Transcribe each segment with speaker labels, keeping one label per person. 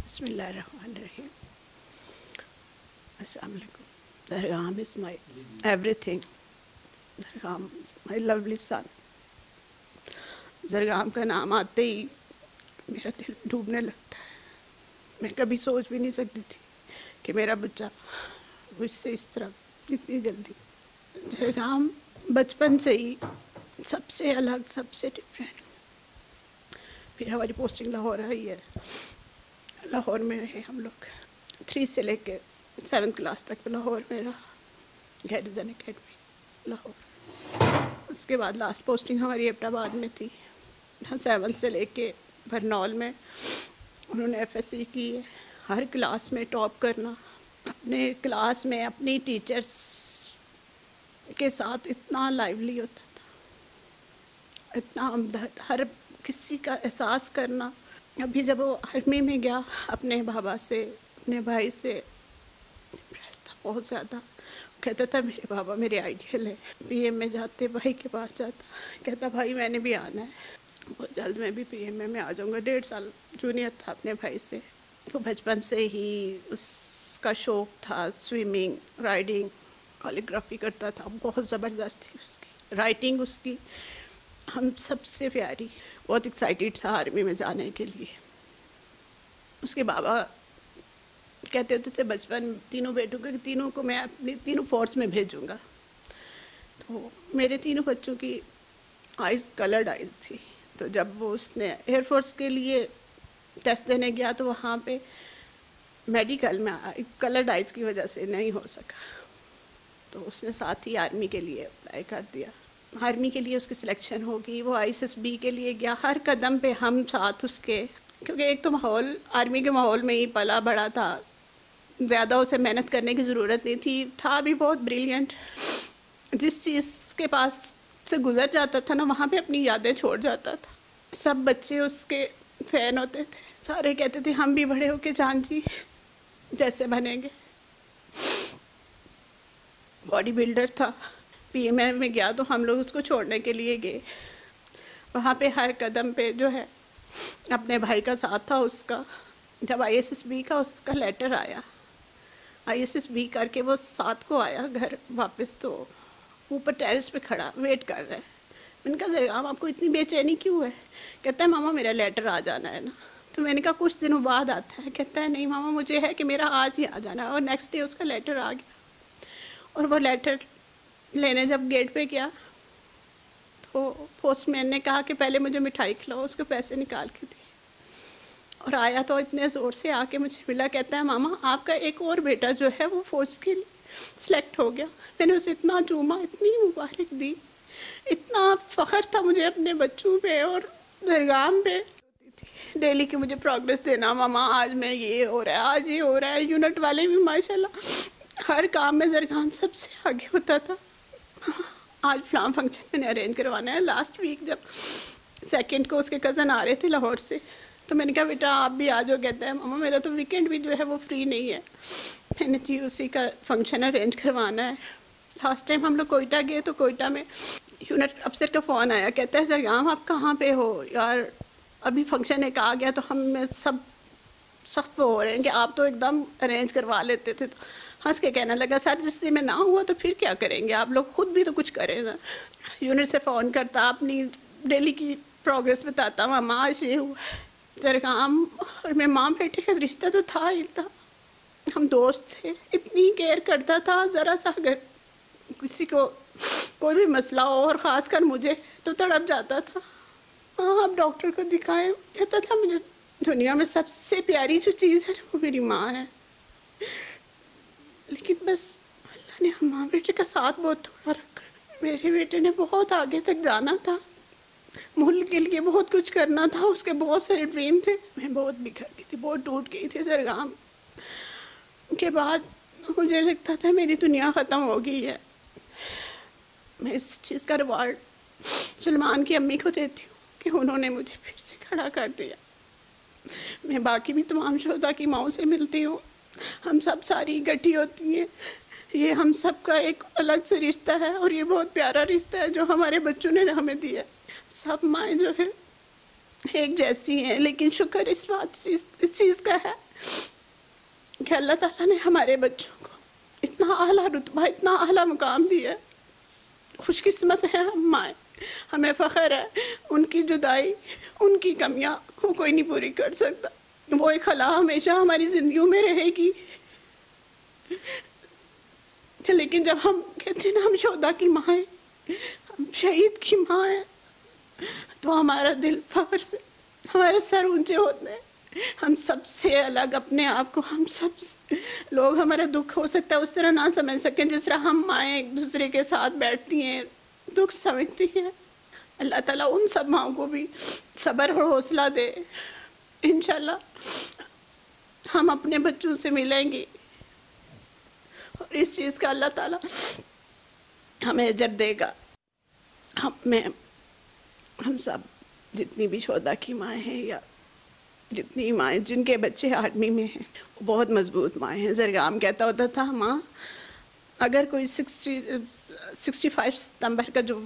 Speaker 1: بسم اللہ الرحمن الرحیم. السلام علیکم. درگام از مائی ایوری تھنگ. درگام مائی لولی سن. درگام کا نام آتے ہی میرا دل ڈوبنے لگتا ہے. میں کبھی سوچ بھی نہیں سکتی تھی کہ میرا بچہ مجھ سے اس طرح اتنی جلدی. درگام بچپن سے ہی سب سے الگ، سب سے ڈفرینٹ. پھر ہماری پوسٹنگ لاہور آئی ہے. لاہور میں رہے ہم لوگ 3 سے لے کے 7 کلاس تک لاہور میں رہا. Garrison academy Lahore. اس کے بعد لاسٹ پوسٹنگ ہماری ایبٹ آباد میں تھی. 7 سے لے کے برنول میں انہوں نے FSC کی ہے. ہر کلاس میں ٹاپ کرنا. اپنے کلاس میں اپنی ٹیچرس کے ساتھ اتنا لائیولی ہوتا تھا، اتنا ہمدرد، ہر کسی کا احساس کرنا. ابھی جب وہ آرمی میں گیا اپنے بابا سے، اپنے بھائی سے امپریس تھا بہت زیادہ. کہتا تھا میرے بابا میرے آئیڈیل ہے. PM میں جاتے بھائی کے پاس جاتا، کہتا بھائی میں نے بھی آنا ہے، بہت جلد میں بھی PM میں آ جاؤں گا. 1.5 سال جونیئر تھا اپنے بھائی سے. وہ بچپن سے ہی اس کا شوق تھا سوئمنگ، رائڈنگ، کوریوگرافی کرتا تھا. بہت زبردست تھی اس کی رائٹنگ. اس کی ہم سب سے پیاری. بہت ایکسائٹیڈ تھا آرمی میں جانے کے لیے. اس کے بابا کہتے ہوتے تھے بچپن تینوں بیٹوں کے، تینوں کو میں اپنی تینوں فورس میں بھیجوں گا. تو میرے تینوں بچوں کی آئز کلرڈ آئز تھی. تو جب وہ اس نے ایئر فورس کے لیے ٹیسٹ دینے گیا تو وہاں پہ میڈیکل میں کلرڈ آئز کی وجہ سے نہیں ہو سکا. تو اس نے ساتھ ہی آرمی کے لیے اپلائی کر دیا. آرمی کے لیے اس کی سلیکشن ہوگی. وہ ISSB کے لیے گیا. ہر قدم پہ ہم ساتھ اس کے، کیونکہ ایک تو ماحول آرمی کے ماحول میں ہی پلا بڑا تھا. زیادہ اسے محنت کرنے کی ضرورت نہیں تھی. تھا بھی بہت بریلینٹ. جس چیز کے پاس سے گزر جاتا تھا نا وہاں پہ اپنی یادیں چھوڑ جاتا تھا. سب بچے اس کے فین ہوتے تھے. سارے کہتے تھے ہم بھی بڑے ہو کے جان جی جیسے بنیں گے. باڈی بلڈر تھا. PM میں گیا تو ہم لوگ اس کو چھوڑنے کے لیے گئے. وہاں پہ ہر قدم پہ جو ہے اپنے بھائی کا ساتھ تھا اس کا. جب ISSB کا اس کا لیٹر آیا، ISSB کر کے وہ 7 کو آیا گھر واپس، تو اوپر ٹیرس پہ کھڑا ویٹ کر رہا ہے. میں نے کہا زرگام آپ کو اتنی بے چینی کیوں ہے؟ کہتا ہے ماما میرا لیٹر آ جانا ہے نا. تو میں نے کہا کچھ دنوں بعد آتا ہے. کہتا ہے نہیں ماما مجھے ہے کہ میرا آج ہی آ جانا ہے. اور نیکسٹ ڈے اس کا لیٹر آ گیا. اور وہ لیٹر لینے جب گیٹ پہ گیا تو پوسٹ مین نے کہا کہ پہلے مجھے مٹھائی کھلاؤ. اس کو پیسے نکال کے دیے. اور آیا تو اتنے زور سے آ کے مجھے ملا. کہتا ہے ماما آپ کا ایک اور بیٹا جو ہے وہ فوج کے لیے سلیکٹ ہو گیا. میں نے اسے اتنا چوما، اتنی مبارک دی. اتنا فخر تھا مجھے اپنے بچوں پہ اور درگام پہ. ڈیلی کی مجھے پروگریس دینا، ماما آج میں یہ ہو رہا ہے، آج یہ ہو رہا ہے. یونٹ والے بھی ماشاءاللہ ہر کام میں درگام سب سے آگے ہوتا تھا. آج فلاں فنکشن میں نے ارینج کروانا ہے. لاسٹ ویک جب 2 کو اس کے کزن آ رہے تھے لاہور سے، تو میں نے کہا بیٹا آپ بھی آ جاؤ. کہتا ہے ماما میرا تو ویکینڈ بھی جو ہے وہ فری نہیں ہے. میں نے جی اسی کا فنکشن ارینج کروانا ہے. لاسٹ ٹائم ہم لوگ کوئٹہ گئے تو کوئٹہ میں یونٹ افسر کا فون آیا. کہتا ہے زرگام آپ کہاں پہ ہو یار، ابھی فنکشن ایک آ گیا تو ہم میں سب سخت وہ ہو رہے ہیں کہ آپ تو ایک دم ارینج کروا لیتے تھے. تو ہنس کے کہنے لگا سر جس دن میں نہ ہوا تو پھر کیا کریں گے، آپ لوگ خود بھی تو کچھ کریں نا. یونٹ سے فون کرتا، اپنی ڈیلی کی پروگریس بتاتا. ماما آج یہ ہوا. درگام اور میں ماں بیٹے کا رشتہ تو تھا ہی تھا. ہم دوست تھے. اتنی کیئر کرتا تھا. ذرا سا اگر کسی کو کوئی بھی مسئلہ ہو اور خاص کر مجھے تو تڑپ جاتا تھا. ہاں آپ ڈاکٹر کو دکھائیں. کہتا تھا مجھے دنیا میں سب سے پیاری جو چیز ہے وہ میری ماں ہے. لیکن بس اللہ نے ماں بیٹے کا ساتھ بہت تھوڑا رکھا. میرے بیٹے نے بہت آگے تک جانا تھا، ملک کے لیے بہت کچھ کرنا تھا. اس کے بہت سارے ڈریم تھے. میں بہت بکھر گئی تھی، بہت ٹوٹ گئی تھی. درگام کے بعد مجھے لگتا تھا میری دنیا ختم ہو گئی ہے. میں اس چیز کا ریوارڈ سلمان کی امی کو دیتی ہوں کہ انہوں نے مجھے پھر سے کھڑا کر دیا. میں باقی بھی تمام شہداء کی ماؤں سے ملتی ہوں. ہم سب ساری اکٹھی ہوتی ہیں. یہ ہم سب کا ایک الگ سے رشتہ ہے اور یہ بہت پیارا رشتہ ہے جو ہمارے بچوں نے ہمیں دیا. سب مائیں جو ہے ایک جیسی ہیں، لیکن شکر اس چیز کا ہے کہ اللہ تعالیٰ نے ہمارے بچوں کو اتنا اعلیٰ رتبہ، اتنا اعلیٰ مقام دیا ہے. خوش قسمت ہیں ہم مائیں، ہمیں فخر ہے. ان کی جدائی، ان کی کمیاں وہ کوئی نہیں پوری کر سکتا. وہ ایک خلا ہمیشہ ہماری زندگیوں میں رہے گی. لیکن جب ہم کہتے ہیں نا ہم شہداء کی ماں ہیں، ہم شہید کی ماں ہیں، تو ہمارا دل فخر سے، ہمارے سر اونچے ہوتے ہیں. ہم سب سے الگ اپنے آپ کو، ہم سب سے، لوگ ہمارا دکھ ہو سکتا ہے اس طرح نہ سمجھ سکیں جس طرح ہم مائیں ایک دوسرے کے ساتھ بیٹھتی ہیں، دکھ سمجھتی ہیں. اللہ تعالیٰ ان سب ماؤں کو بھی صبر اور حوصلہ دے. انشاءاللہ ہم اپنے بچوں سے ملیں گے اور اس چیز کا اللہ تعالیٰ ہمیں اجر دے گا. ہم سب جتنی بھی شہداء کی مائیں ہیں یا جتنی مائیں جن کے بچے آرمی میں ہیں وہ بہت مضبوط مائیں ہیں. زرگام کہتا ہوتا تھا ماں اگر کوئی 65 ستمبر کا جو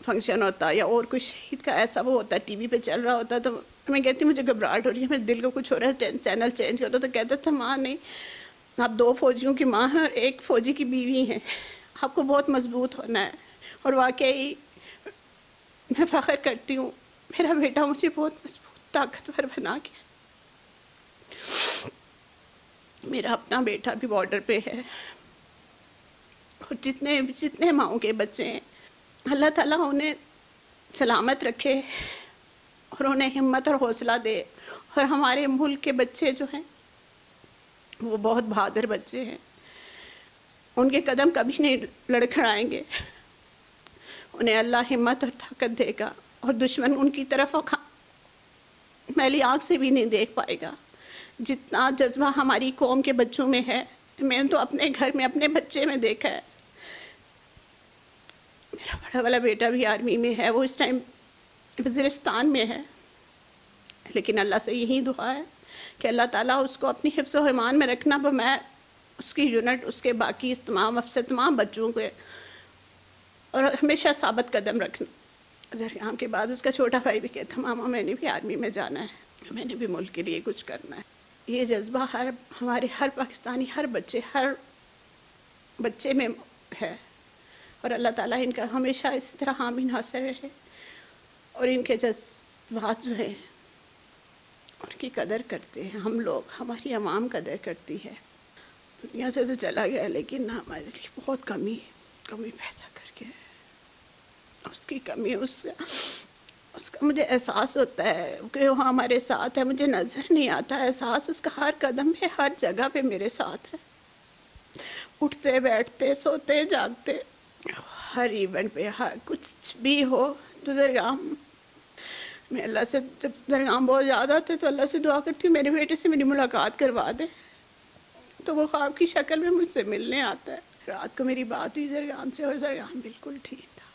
Speaker 1: فنکشن ہوتا یا اور کوئی شہید کا ایسا وہ ہوتا ٹی وی پہ چل رہا ہوتا تو میں کہتی مجھے گھبراہٹ ہو رہی ہے، میرے دل کو کچھ ہو رہا ہے، چینل چینج کرو. تو کہتا تھا ماں نہیں، آپ 2 فوجیوں کی ماں ہیں اور 1 فوجی کی بیوی ہیں، آپ کو بہت مضبوط ہونا ہے. اور واقعی میں فخر کرتی ہوں میرا بیٹا مجھے بہت مضبوط طاقتور بنا کے. میرا اپنا بیٹا بھی بارڈر پہ ہے اور جتنے ماؤں کے بچے ہیں اللہ تعالیٰ انہیں سلامت رکھے اور انہیں ہمت اور حوصلہ دے. اور ہمارے ملک کے بچے جو ہیں وہ بہت بہادر بچے ہیں، ان کے قدم کبھی نہیں لڑکھڑائیں گے. انہیں اللہ ہمت اور طاقت دے گا اور دشمن ان کی طرف میلی آنکھ سے بھی نہیں دیکھ پائے گا. جتنا جذبہ ہماری قوم کے بچوں میں ہے میں نے تو اپنے گھر میں اپنے بچے میں دیکھا ہے. میرا بڑا والا بیٹا بھی آرمی میں ہے، وہ اس ٹائم وزیرستان میں ہے، لیکن اللہ سے یہی دعا ہے کہ اللہ تعالیٰ اس کو اپنی حفظ و ایمان میں رکھنا. میں اس کی یونٹ، اس کے باقی تمام افسر، تمام بچوں کے، اور ہمیشہ ثابت قدم رکھنا. زرگام کے بعد اس کا چھوٹا بھائی بھی کہتا ماما میں نے بھی آرمی میں جانا ہے، میں نے بھی ملک کے لیے کچھ کرنا ہے. یہ جذبہ ہمارے ہر پاکستانی، ہر بچے میں ہے. اور اللہ تعالیٰ ان کا ہمیشہ اسی طرح حامی ناصر رہے اور ان کے جذبات جو ہیں ان کی قدر کرتے ہیں ہم لوگ. ہماری عوام قدر کرتی ہے. دنیا سے تو چلا گیا لیکن ہمارے لیے بہت کمی پیدا کر کے، اس کی کمی، اس کا مجھے احساس ہوتا ہے کہ وہ ہمارے ساتھ ہے. مجھے نظر نہیں آتا احساس اس کا، ہر قدم پہ، ہر جگہ پہ میرے ساتھ ہے. اٹھتے بیٹھتے، سوتے جاگتے، ہر ایونٹ پہ، ہر کچھ بھی ہو تو زرگام، میں اللہ سے جب زرگام بہت یاد آتے تو اللہ سے دعا کرتی ہوں میرے بیٹے سے میری ملاقات کروا دے. تو وہ خواب کی شکل میں مجھ سے ملنے آتا ہے. رات کو میری بات ہوئی زرگام سے اور زرگام بالکل ٹھیک تھا.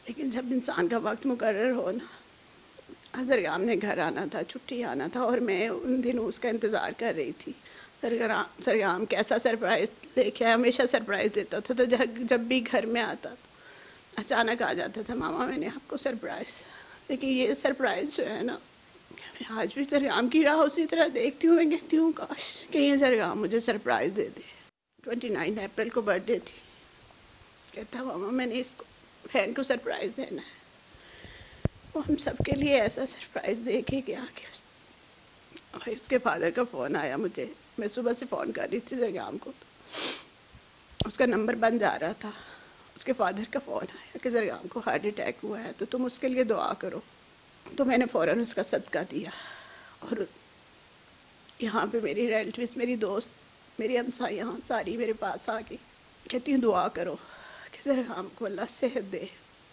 Speaker 1: لیکن جب انسان کا وقت مقرر ہو نا، زرگام نے گھر آنا تھا، چھٹی آنا تھا، اور میں ان دنوں اس کا انتظار کر رہی تھی. زرگام کیسا سرپرائز لے کے ہمیشہ سرپرائز دیتا تھا. تو جب بھی گھر میں آتا تو اچانک آ جاتا تھا ماما میں نے آپ کو سرپرائز. لیکن یہ سرپرائز جو ہے نا، میں آج بھی زرگام کی راہ اسی طرح دیکھتی ہوں. میں کہتی ہوں کاش کہ یہ زرگام مجھے سرپرائز دے دے. 29 اپریل کو برتھ ڈے تھی. کہتا ماما میں نے اس کو بہن کو سرپرائز دینا ہے. وہ ہم سب کے لیے ایسا سرپرائز دے کے گیا کہ اور اس کے فادر کا فون آیا مجھے. میں صبح سے فون کر رہی تھی زرگام کو، تو اس کا نمبر بند جا رہا تھا. اس کے فادر کا فون آیا کہ زرگام کو ہارٹ اٹیک ہوا ہے تو تم اس کے لیے دعا کرو. تو میں نے فوراً اس کا صدقہ دیا. اور یہاں پہ میری ریلیٹیوز، میری دوست، میری ہمسایہ ساری میرے پاس آ گئی، کہتی ہوں دعا کرو کہ زرگام کو اللہ صحت دے.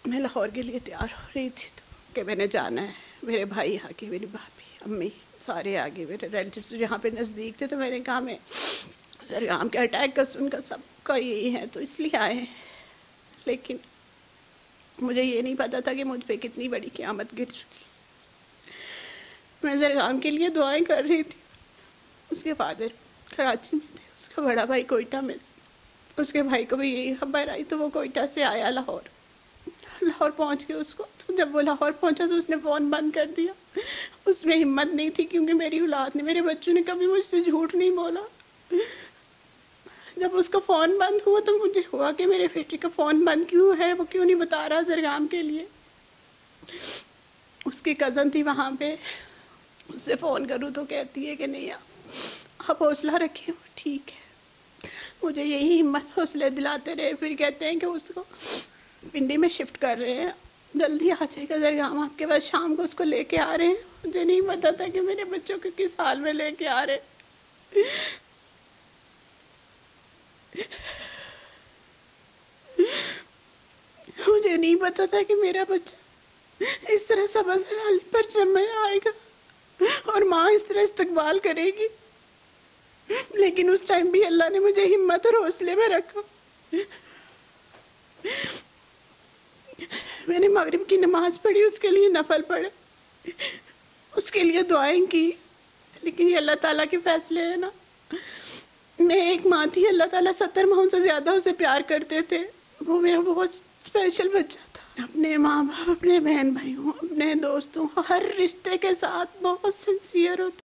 Speaker 1: میں لاہور کے لیے تیار ہو رہی تھی تو کہ میں نے جانا ہے. میرے بھائی آگے، میری بھابھی، امی سارے آگے، میرے ریلیٹیوز جہاں پہ نزدیک تھے. تو میں نے کہا میں زرگام کے اٹیک کا سن کر سب کا یہی ہے تو اس لیے آئے ہیں. لیکن مجھے یہ نہیں پتا تھا کہ مجھ پہ کتنی بڑی قیامت گر چکی. میں زرگام کے لیے دعائیں کر رہی تھی. اس کے فادر کراچی میں تھے، اس کا بڑا بھائی کوئٹہ میں. اس کے بھائی کو بھی یہی خبر آئی تو وہ کوئٹہ سے آیا لاہور پہنچ کے اس کو. تو جب وہ لاہور پہنچا تو اس نے فون بند کر دیا. اس میں ہمت نہیں تھی، کیونکہ میری اولاد نے، میرے بچوں نے کبھی مجھ سے جھوٹ نہیں بولا۔ جب اس کا فون بند ہوا تو مجھے ہوا کہ میرے بیٹے کا فون بند کیوں ہے، وہ کیوں نہیں بتا رہا زرگام کے لیے۔ اس کی کزن تھی وہاں پہ، اس سے فون کروں تو کہتی ہے کہ نہیں آپ حوصلہ رکھیں، ٹھیک ہے۔ مجھے یہی ہمت حوصلے دلاتے رہے، پھر کہتے ہیں کہ اس کو پنڈی میں شفٹ کر رہے ہیں، جلدی آ جائے گا زرگام آپ کے پاس، شام کو اس کو لے کے آ رہے ہیں۔ مجھے نہیں پتا تھا کہ میرے بچوں کو کس حال میں لے کے آ رہے ہیں۔ مجھے نہیں پتا تھا کہ میرا بچہ اس طرح سبز حال پر جمع آئے گا اور ماں اس طرح استقبال کرے گی، لیکن اس ٹائم بھی اللہ نے مجھے ہمت اور حوصلے میں رکھا۔ میں نے مغرب کی نماز پڑھی، اس کے لیے نفل پڑھے، اس کے لیے دعائیں کی، لیکن یہ اللہ تعالیٰ کے فیصلے ہیں نا۔ میں ایک ماں تھی، اللہ تعالیٰ 70 ماہوں سے زیادہ اسے پیار کرتے تھے، وہ میرا بہت اسپیشل بچہ تھا۔ اپنے ماں باپ، اپنے بہن بھائیوں، اپنے دوستوں، ہر رشتے کے ساتھ بہت سنسیئر ہوتے۔